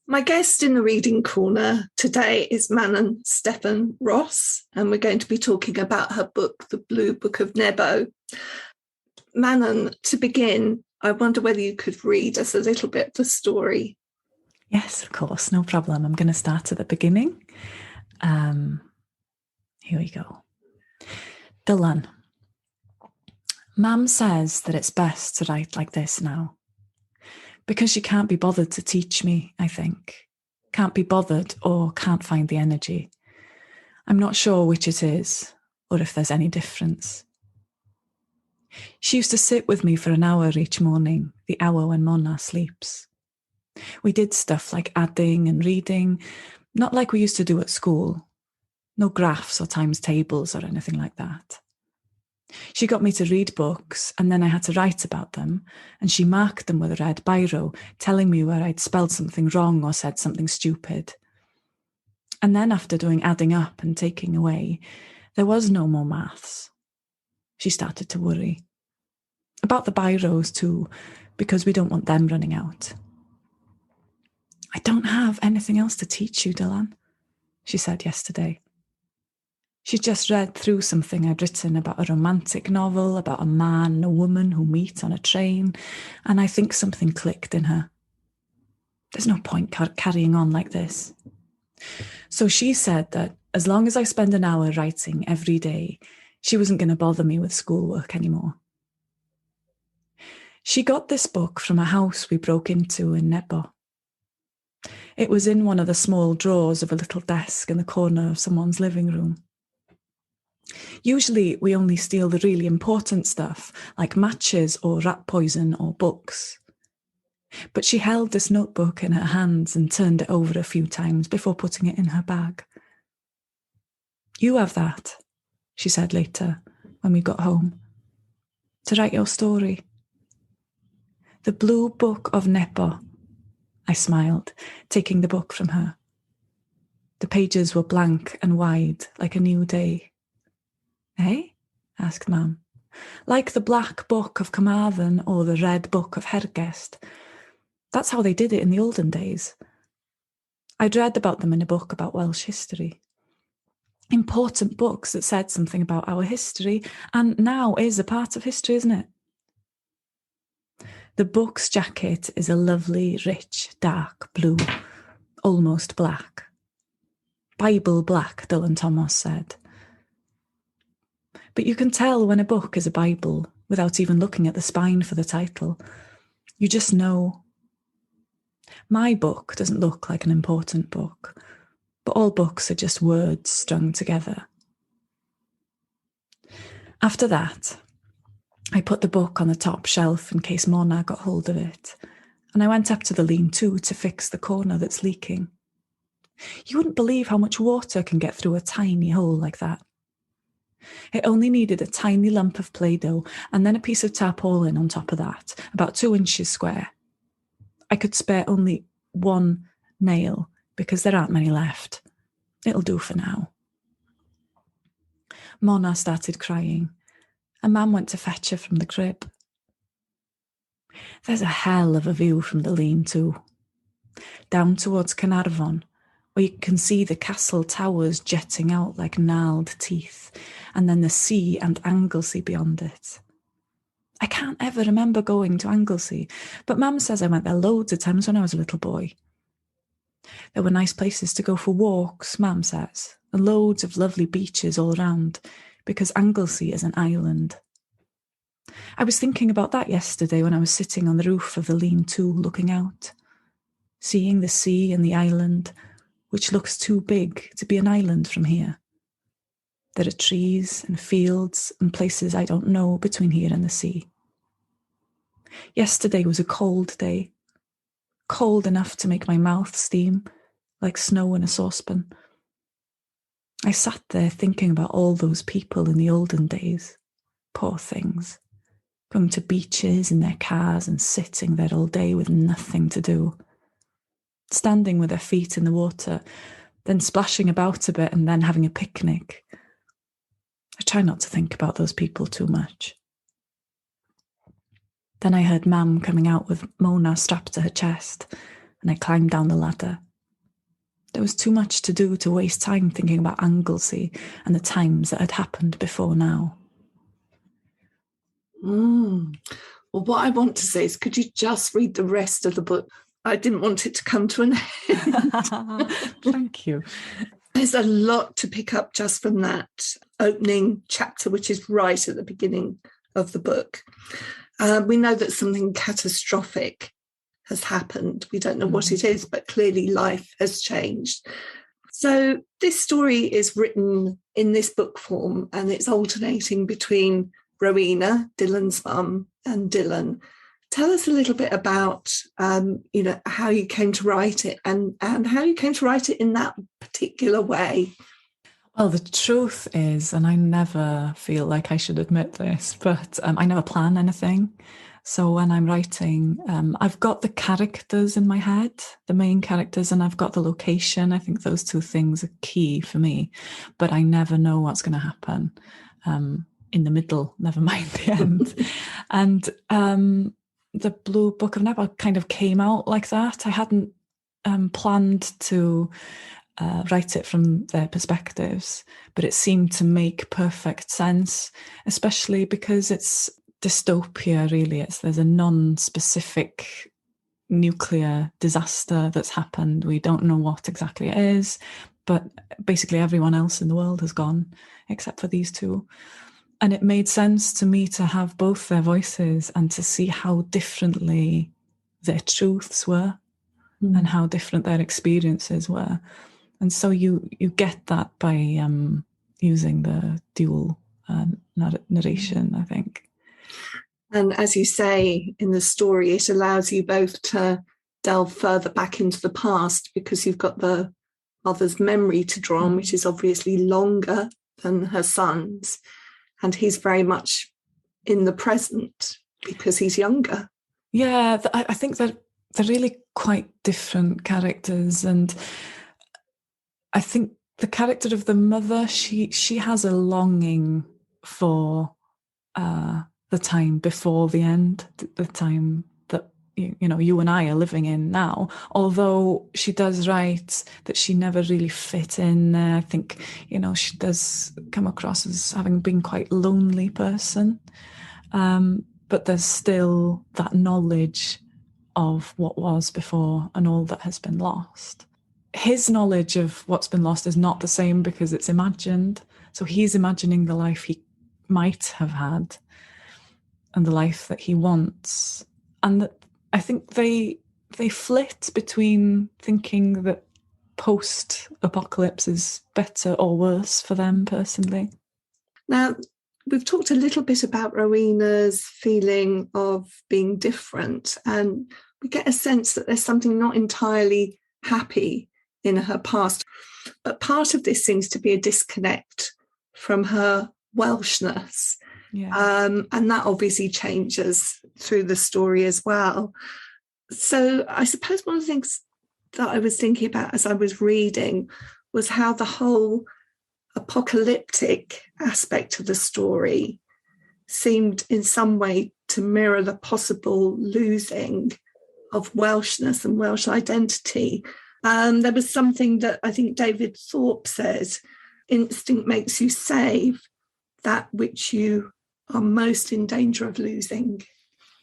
My guest in the reading corner today is Manon Steffan Ros, and we're going to be talking about her book, The Blue Book of Nebo. Manon, to begin, I wonder whether you could read us a little bit of the story. Yes, of course, no problem. I'm going to start at the beginning. Here we go. Dylan. Mam says that it's best to write like this now. Because she can't be bothered to teach me, I think. Can't be bothered or can't find the energy. I'm not sure which it is, or if there's any difference. She used to sit with me for an hour each morning, the hour when Mona sleeps. We did stuff like adding and reading, not like we used to do at school. No graphs or times tables or anything like that. She got me to read books, and then I had to write about them, and she marked them with a red biro, telling me where I'd spelled something wrong or said something stupid. And then after doing adding up and taking away, there was no more maths. She started to worry. About the biros too, because we don't want them running out. I don't have anything else to teach you, Dylan, she said yesterday. She'd just read through something I'd written about a romantic novel, about a man and a woman who meet on a train, and I think something clicked in her. There's no point carrying on like this. So she said that as long as I spend an hour writing every day, she wasn't going to bother me with schoolwork anymore. She got this book from a house we broke into in Nebo. It was in one of the small drawers of a little desk in the corner of someone's living room. Usually we only steal the really important stuff, like matches or rat poison or books. But she held this notebook in her hands and turned it over a few times before putting it in her bag. You have that, she said later, when we got home, to write your story. The Blue Book of Nebo, I smiled, taking the book from her. The pages were blank and wide, like a new day. Eh? Asked Mam. Like the Black Book of Carmarthen or the Red Book of Hergest. That's how they did it in the olden days. I'd read about them in a book about Welsh history. Important books that said something about our history, and now is a part of history, isn't it? The book's jacket is a lovely, rich, dark blue, almost black. Bible black, Dylan Thomas said. But you can tell when a book is a Bible without even looking at the spine for the title. You just know. My book doesn't look like an important book, but all books are just words strung together. After that, I put the book on the top shelf in case Mona got hold of it, and I went up to the lean-to to fix the corner that's leaking. You wouldn't believe how much water can get through a tiny hole like that. It only needed a tiny lump of Play-Doh and then a piece of tarpaulin on top of that, about 2 inches square. I could spare only one nail because there aren't many left. It'll do for now. Mona started crying, and Mam went to fetch her from the crib. There's a hell of a view from the lean-to. Down towards Carnarvon, where you can see the castle towers jetting out like gnarled teeth, and then the sea and Anglesey beyond it. I can't ever remember going to Anglesey, but Mam says I went there loads of times when I was a little boy. There were nice places to go for walks, Mam says, and loads of lovely beaches all around, because Anglesey is an island. I was thinking about that yesterday when I was sitting on the roof of the lean-to looking out, seeing the sea and the island, which looks too big to be an island from here. There are trees and fields and places I don't know between here and the sea. Yesterday was a cold day, cold enough to make my mouth steam, like snow in a saucepan. I sat there thinking about all those people in the olden days, poor things, going to beaches in their cars and sitting there all day with nothing to do, standing with their feet in the water, then splashing about a bit and then having a picnic. I try not to think about those people too much. Then I heard Mam coming out with Mona strapped to her chest, and I climbed down the ladder. There was too much to do to waste time thinking about Anglesey and the times that had happened before now. Well, what I want to say is, could you just read the rest of the book? I didn't want it to come to an end. Thank you. There's a lot to pick up just from that opening chapter, which is right at the beginning of the book. We know that something catastrophic has happened. We don't know what it is, but clearly life has changed. So this story is written in this book form, and it's alternating between Rowena, Dylan's mum, and Dylan. Tell us a little bit about, how you came to write it and how you came to write it in that particular way. Well, the truth is, and I never feel like I should admit this, but I never plan anything. So when I'm writing, I've got the characters in my head, the main characters, and I've got the location. I think those two things are key for me, but I never know what's going to happen in the middle, never mind the end. And the Blue Book of Nebo kind of came out like that. I hadn't planned to write it from their perspectives, but it seemed to make perfect sense, especially because it's dystopia, really. There's a non-specific nuclear disaster that's happened. We don't know what exactly it is, but basically everyone else in the world has gone except for these two. And it made sense to me to have both their voices and to see how differently their truths were and how different their experiences were. And so you get that by using the dual narration, I think. And as you say in the story, it allows you both to delve further back into the past because you've got the mother's memory to draw on, which is obviously longer than her son's. And he's very much in the present because he's younger. Yeah, I think that they're really quite different characters. And I think the character of the mother, she has a longing for the time before the end, the time that you and I are living in now. Although she does write that she never really fit in there. I think she does come across as having been quite a lonely person, but there's still that knowledge of what was before and all that has been lost. His knowledge of what's been lost is not the same because it's imagined. So he's imagining the life he might have had and the life that he wants. And that I think they flit between thinking that post-apocalypse is better or worse for them personally. Now, we've talked a little bit about Rowena's feeling of being different, and we get a sense that there's something not entirely happy in her past. But part of this seems to be a disconnect from her Welshness. Yeah. And that obviously changes through the story as well. So I suppose one of the things that I was thinking about as I was reading was how the whole apocalyptic aspect of the story seemed in some way to mirror the possible losing of Welshness and Welsh identity. There was something that I think David Thorpe says, instinct makes you save that which you are most in danger of losing.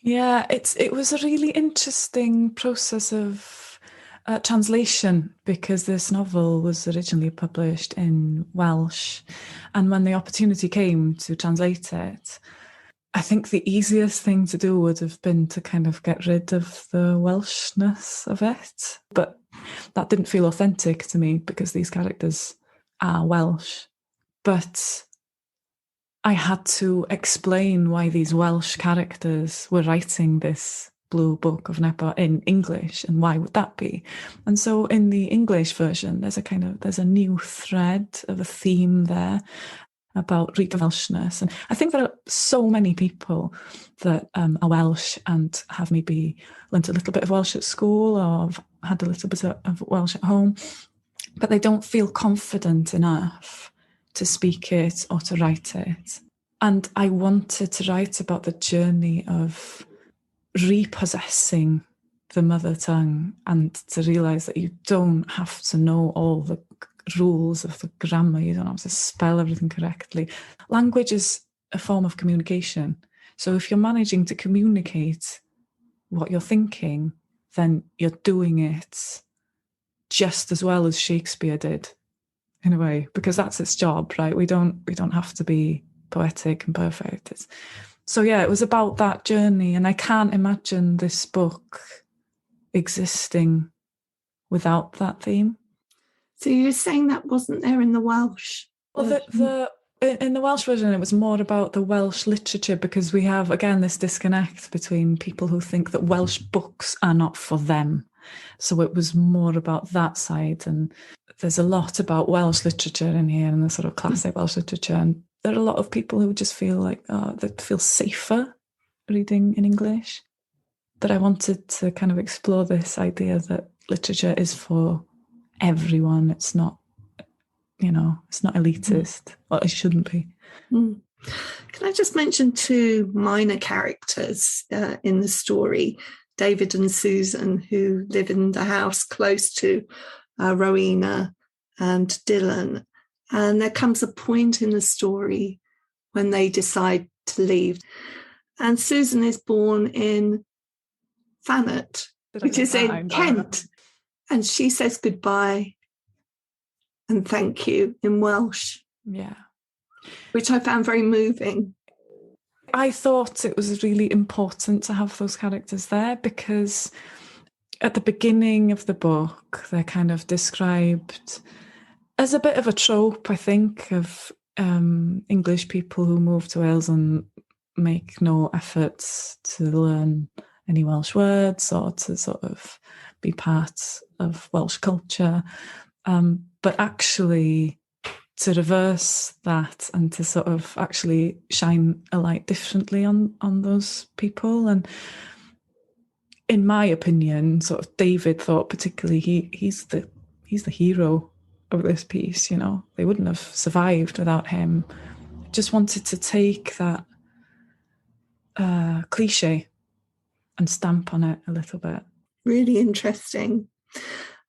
Yeah, it was a really interesting process of translation because this novel was originally published in Welsh, and when the opportunity came to translate it, I think the easiest thing to do would have been to kind of get rid of the Welshness of it, but that didn't feel authentic to me because these characters are Welsh. But I had to explain why these Welsh characters were writing this Blue Book of Nebo in English, and why would that be? And so in the English version, there's a new thread of a theme there about Welshness. And I think there are so many people that are Welsh and have maybe learnt a little bit of Welsh at school or have had a little bit of Welsh at home, but they don't feel confident enough to speak it or to write it. And I wanted to write about the journey of repossessing the mother tongue and to realise that you don't have to know all the rules of the grammar, you don't have to spell everything correctly. Language is a form of communication. So if you're managing to communicate what you're thinking, then you're doing it just as well as Shakespeare did, in a way, because that's its job, right? We don't have to be poetic and perfect. So yeah, it was about that journey, and I can't imagine this book existing without that theme. So you're saying that wasn't there in the Welsh? Well, in the Welsh version, it was more about the Welsh literature, because we have, again, this disconnect between people who think that Welsh books are not for them. So it was more about that side. And there's a lot about Welsh literature in here, and the sort of classic Welsh literature. And there are a lot of people who just feel like, they feel safer reading in English. But I wanted to kind of explore this idea that literature is for everyone. It's not, it's not elitist, or it shouldn't be. Mm. Can I just mention two minor characters in the story, David and Susan, who live in the house close to Rowena and Dylan. And there comes a point in the story when they decide to leave. And Susan is born in Thanet, which is in Kent. And she says goodbye and thank you in Welsh. Yeah. Which I found very moving. I thought it was really important to have those characters there, because at the beginning of the book, they're kind of described as a bit of a trope, I think, of English people who move to Wales and make no efforts to learn any Welsh words or to sort of be part of Welsh culture. But actually, to reverse that and to sort of actually shine a light differently on those people. And in my opinion, sort of David thought particularly he's the hero of this piece. They wouldn't have survived without him. I just wanted to take that cliche and stamp on it a little bit. Really interesting.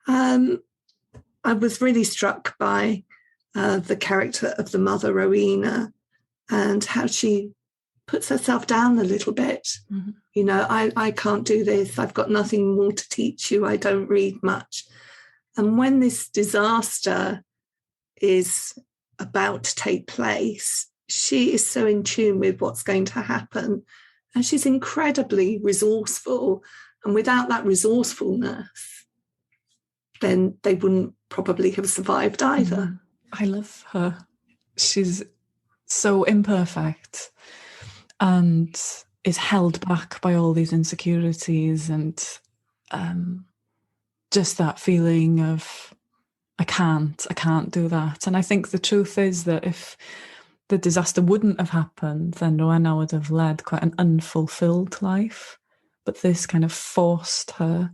I was really struck by the character of the mother, Rowena, and how she puts herself down a little bit. Mm-hmm. I can't do this. I've got nothing more to teach you. I don't read much. And when this disaster is about to take place, she is so in tune with what's going to happen. And she's incredibly resourceful. And without that resourcefulness, then they wouldn't probably have survived either. I love her. She's so imperfect and is held back by all these insecurities and just that feeling of, I can't do that. And I think the truth is that if the disaster wouldn't have happened, then Rowena would have led quite an unfulfilled life. But this kind of forced her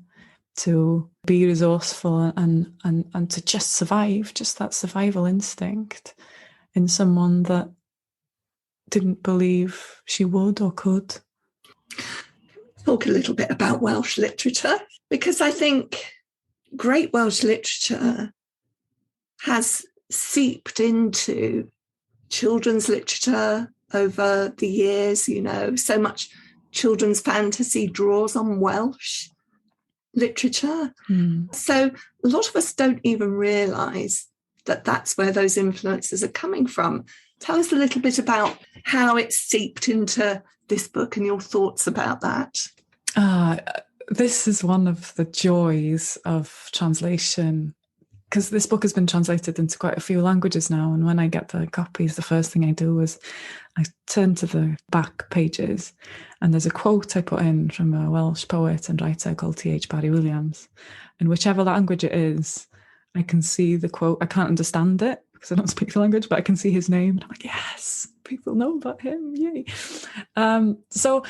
to be resourceful and to just survive, just that survival instinct in someone that didn't believe she would or could. Talk a little bit about Welsh literature, because I think great Welsh literature has seeped into children's literature over the years. So much children's fantasy draws on Welsh literature. So a lot of us don't even realise that that's where those influences are coming from. Tell us a little bit about how it's seeped into this book and your thoughts about that. This is one of the joys of translation, because this book has been translated into quite a few languages now. And when I get the copies, the first thing I do is I turn to the back pages, and there's a quote I put in from a Welsh poet and writer called T.H. Barry Williams. In whichever language it is, I can see the quote. I can't understand it because I don't speak the language, but I can see his name. And I'm like, yes, people know about him. Yay. So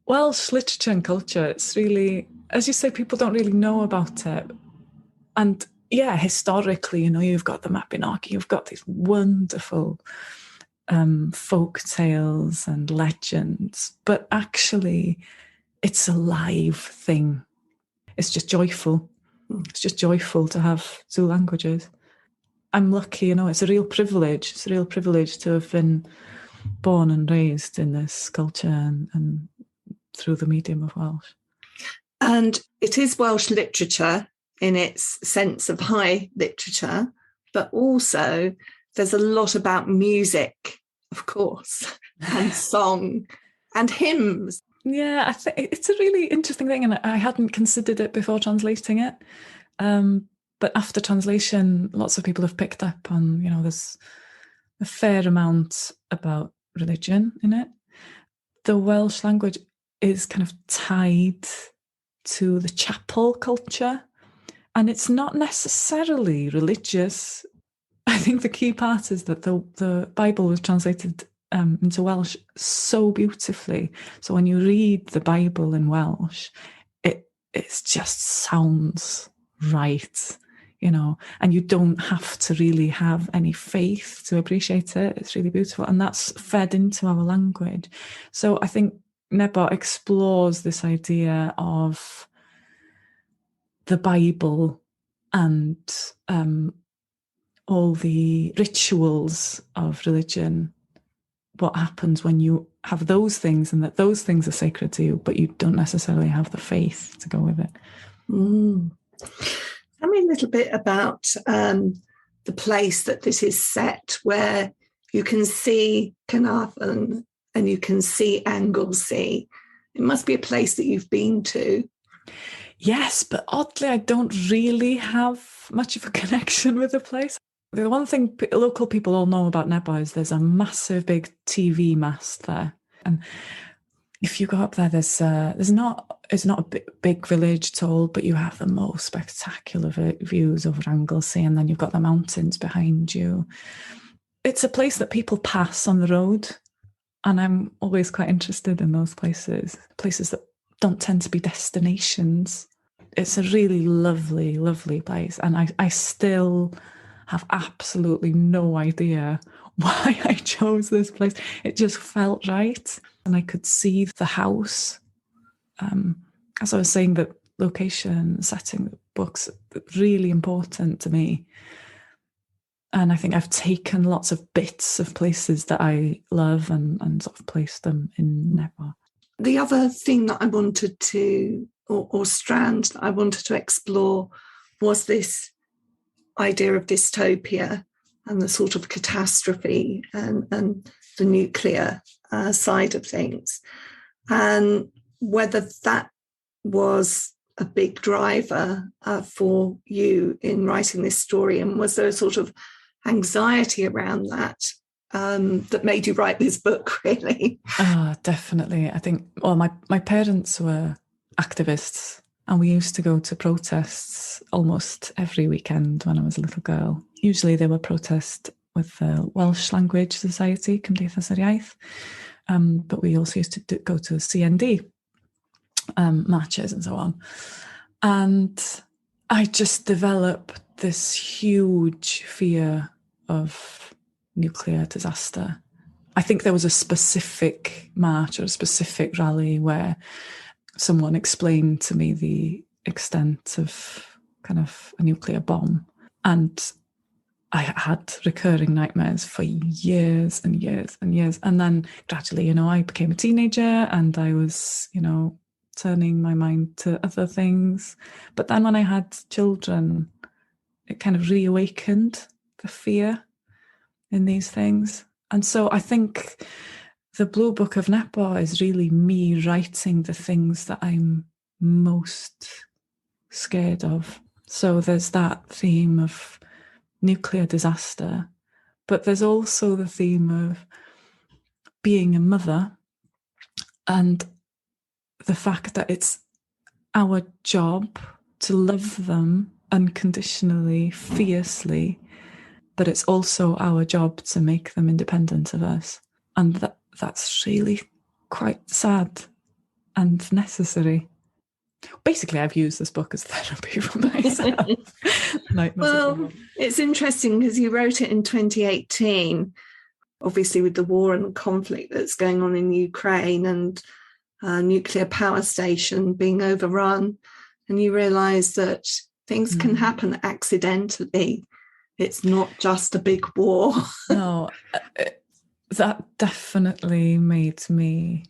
Welsh literature and culture, it's really, as you say, people don't really know about it. And yeah, historically, you've got the Mabinogi, you've got these wonderful folk tales and legends, but actually it's a live thing. it's just joyful. It's just joyful to have two languages. I'm lucky, it's a real privilege. It's a real privilege to have been born and raised in this culture and through the medium of Welsh. And it is Welsh literature in its sense of high literature, but also there's a lot about music, of course, and song and hymns. Yeah, I think it's a really interesting thing, and I hadn't considered it before translating it. But after translation, lots of people have picked up on, there's a fair amount about religion in it. The Welsh language is kind of tied to the chapel culture, and it's not necessarily religious. I think the key part is that the Bible was translated into Welsh so beautifully. So when you read the Bible in Welsh, it just sounds right, and you don't have to really have any faith to appreciate it. It's really beautiful, and that's fed into our language. So I think Nebo explores this idea of the Bible and all the rituals of religion, what happens when you have those things, and that those things are sacred to you, but you don't necessarily have the faith to go with it. Tell me a little bit about the place that this is set, where you can see Carnarvon and you can see Anglesey. It must be a place that you've been to. Yes, but oddly, I don't really have much of a connection with the place. The one thing local people all know about Nebo is there's a massive big TV mast there. And if you go up there, it's not a big village at all, but you have the most spectacular views over Anglesey, and then you've got the mountains behind you. It's a place that people pass on the road, and I'm always quite interested in those places that don't tend to be destinations. It's a really lovely, lovely place, and I still have absolutely no idea why I chose this place. It just felt right, and I could see the house. As I was saying, the location, setting, the books, really important to me. And I think I've taken lots of bits of places that I love and sort of placed them in Nebo. The other thing that I wanted to, or strand that I wanted to explore, was this idea of dystopia and the sort of catastrophe and the nuclear side of things, and whether that was a big driver for you in writing this story, and was there a sort of anxiety around that that made you write this book, really? Definitely. I think, my parents were activists, and we used to go to protests almost every weekend when I was a little girl. Usually they were protests with the Welsh Language Society, Cymdeithas yr Iaith, but we also used to go to CND matches and so on. And I just developed this huge fear of nuclear disaster. I think there was a specific march or a specific rally where someone explained to me the extent of kind of a nuclear bomb. And I had recurring nightmares for years and years and years. And then gradually, I became a teenager, and I was, turning my mind to other things. But then when I had children, it kind of reawakened the fear in these things. And so I think the Blue Book of Nebo is really me writing the things that I'm most scared of. So there's that theme of nuclear disaster, but there's also the theme of being a mother, and the fact that it's our job to love them unconditionally, fiercely, but it's also our job to make them independent of us. And that's really quite sad and necessary. Basically, I've used this book as therapy for myself. Well, it's interesting because you wrote it in 2018, obviously with the war and the conflict that's going on in Ukraine, and a nuclear power station being overrun. and you realise that things can happen accidentally. It's not just a big war. No, that definitely made me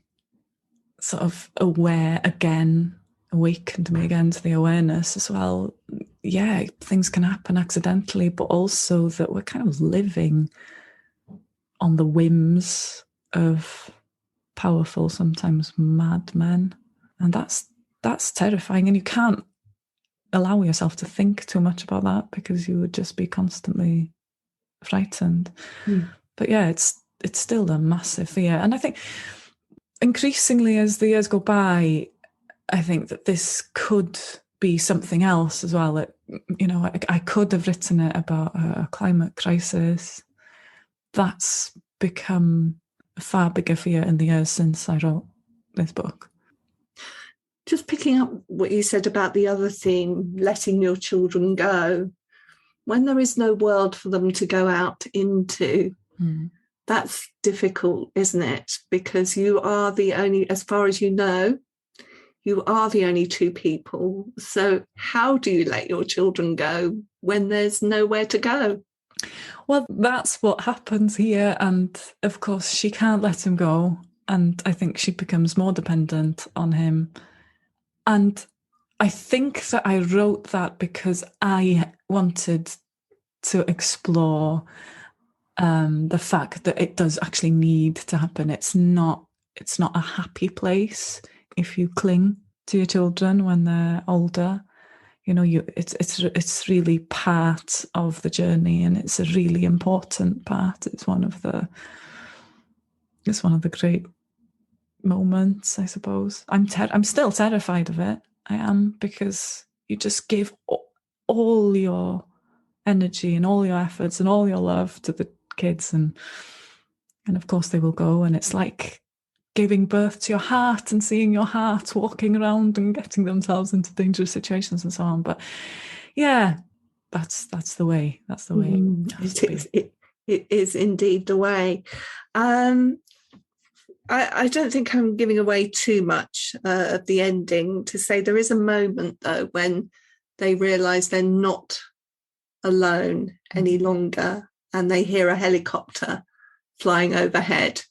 sort of aware again, awakened me again to the awareness as well. Yeah, things can happen accidentally, but also that we're kind of living on the whims of powerful, sometimes mad men. And that's terrifying. And you can't allow yourself to think too much about that because you would just be constantly frightened. But yeah, it's still a massive fear. And I think increasingly as the years go by, I think that this could be something else as well. I could have written it about a climate crisis. That's become a far bigger fear in the years since I wrote this book. Just picking up what you said about the other theme, letting your children go. When there is no world for them to go out into, that's difficult, isn't it? Because you are the only, as far as you know, you are the only two people. So how do you let your children go when there's nowhere to go? Well, that's what happens here. And of course, she can't let him go. And I think she becomes more dependent on him. And I think that I wrote that because I wanted to explore the fact that it does actually need to happen. It's not a happy place if you cling to your children when they're older. It's really part of the journey, and it's a really important part. It's one of the great moments, I suppose. I'm still terrified of it. I am, because you just give all your energy and all your efforts and all your love to the kids, and of course they will go, and it's like giving birth to your heart and seeing your heart walking around and getting themselves into dangerous situations and so on. But yeah, that's the way. That's the way. It is indeed the way. I don't think I'm giving away too much of the ending to say there is a moment, though, when they realise they're not alone any longer and they hear a helicopter flying overhead.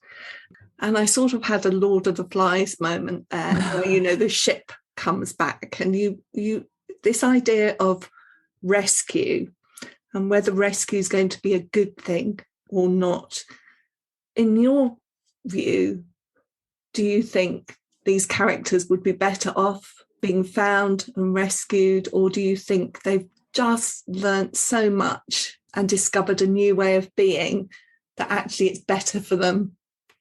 And I sort of had a Lord of the Flies moment there where, the ship comes back and you this idea of rescue and whether rescue is going to be a good thing or not. In your view, do you think these characters would be better off being found and rescued, or do you think they've just learnt so much and discovered a new way of being that actually it's better for them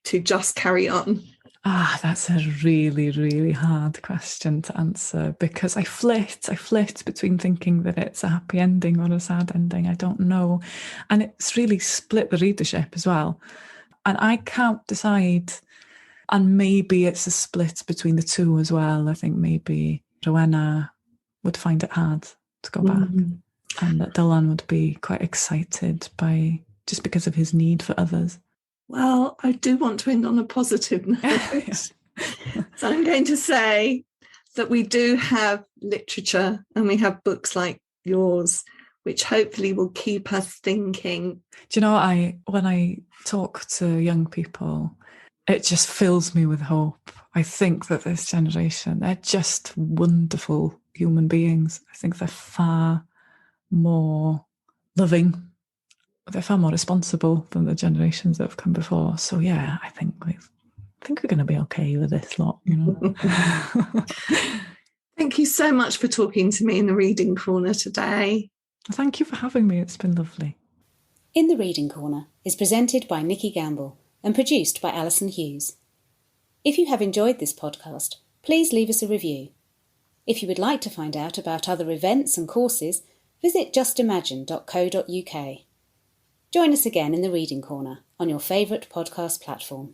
to just carry on? That's a really, really hard question to answer, because I flit between thinking that it's a happy ending or a sad ending. I don't know. And it's really split the readership as well. And I can't decide. And maybe it's a split between the two as well. I think maybe Rowena would find it hard to go back, and that Dylan would be quite excited just because of his need for others. Well, I do want to end on a positive note. So I'm going to say that we do have literature and we have books like yours, which hopefully will keep us thinking. Do you know, when I talk to young people, it just fills me with hope. I think that this generation, they're just wonderful human beings. I think they're far more loving. They're far more responsible than the generations that have come before. So yeah, I think we're going to be okay with this lot, Thank you so much for talking to me in the Reading Corner today. Thank you for having me. It's been lovely. In the Reading Corner is presented by Nikki Gamble and produced by Alison Hughes. If you have enjoyed this podcast, please leave us a review. If you would like to find out about other events and courses, visit justimagine.co.uk. Join us again in the Reading Corner on your favourite podcast platform.